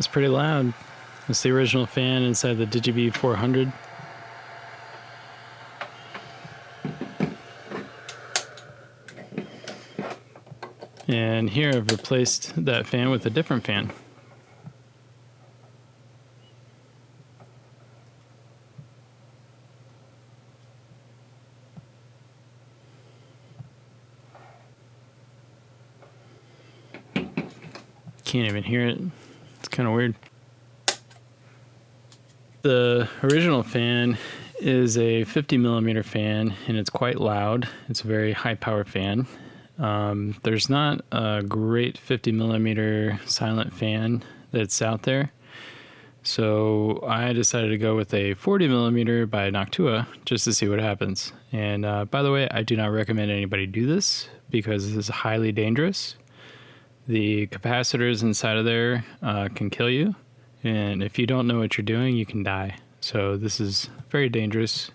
It's pretty loud. It's the original fan inside the DigiBee 400. And here I've replaced that fan with a different fan. Can't even hear it. It's kind of weird. The original fan is a 50 millimeter fan, and it's quite loud. It's a very high power fan. There's not a great 50 millimeter silent fan that's out there. So I decided to go with a 40 millimeter by Noctua just to see what happens. And by the way, I do not recommend anybody do this because this is highly dangerous. The capacitors inside of there can kill you. And if you don't know what you're doing, you can die. So this is very dangerous.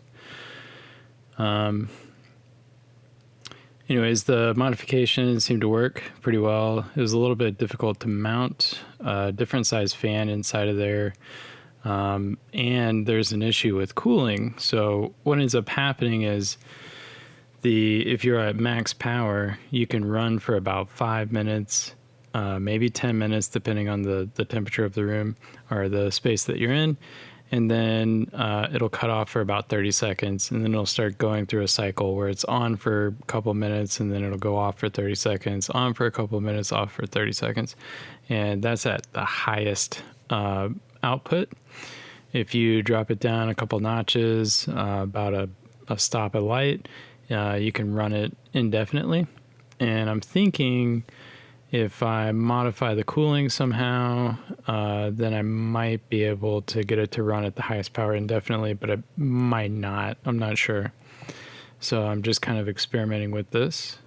Anyways, the modification seemed to work pretty well. It was a little bit difficult to mount a different size fan inside of there. And there's an issue with cooling. So what ends up happening is if you're at max power, you can run for about 5 minutes, maybe 10 minutes, depending on the temperature of the room or the space that you're in. And then it'll cut off for about 30 seconds, and then it'll start going through a cycle where it's on for a couple minutes, and then it'll go off for 30 seconds, on for a couple minutes, off for 30 seconds. And that's at the highest output. If you drop it down a couple notches, about a stop of light, you can run it indefinitely. And I'm thinking if I modify the cooling somehow, then I might be able to get it to run at the highest power indefinitely, but I might not. I'm not sure. So I'm just kind of experimenting with this.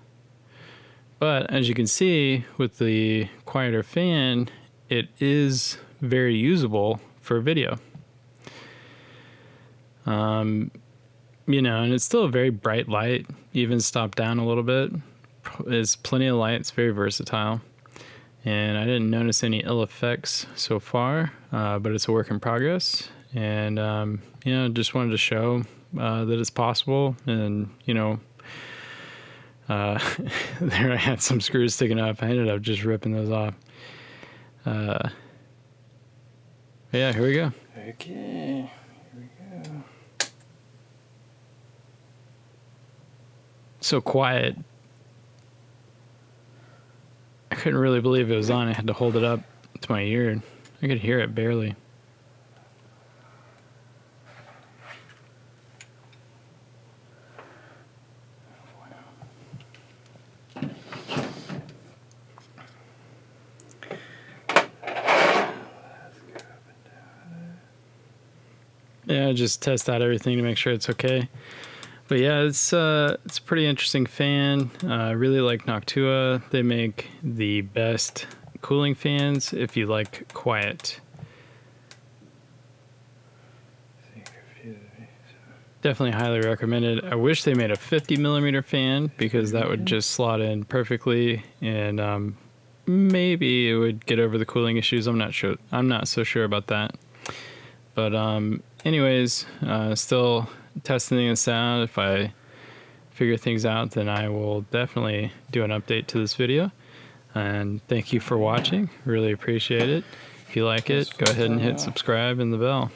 But as you can see, with the quieter fan, it is very usable for video. And it's still a very bright light, even stopped down a little bit. It's plenty of light. It's very versatile, and I didn't notice any ill effects so far, but it's a work in progress. And just wanted to show that it's possible. And there I had some screws sticking up. I ended up just ripping those off. Yeah, here we go. Okay, here we go. So quiet. I couldn't really believe it was on. I had to hold it up to my ear. I could hear it barely. Yeah, just test out everything to make sure it's okay. But yeah, it's a pretty interesting fan. I really like Noctua. They make the best cooling fans if you like quiet. Definitely highly recommended. I wish they made a 50 millimeter fan because that would just slot in perfectly, and maybe it would get over the cooling issues. I'm not sure. I'm not so sure about that. But anyways, still testing this out. If I figure things out, then I will definitely do an update to this video. And thank you for watching. Really appreciate it. If you like it, go ahead and hit subscribe and the bell.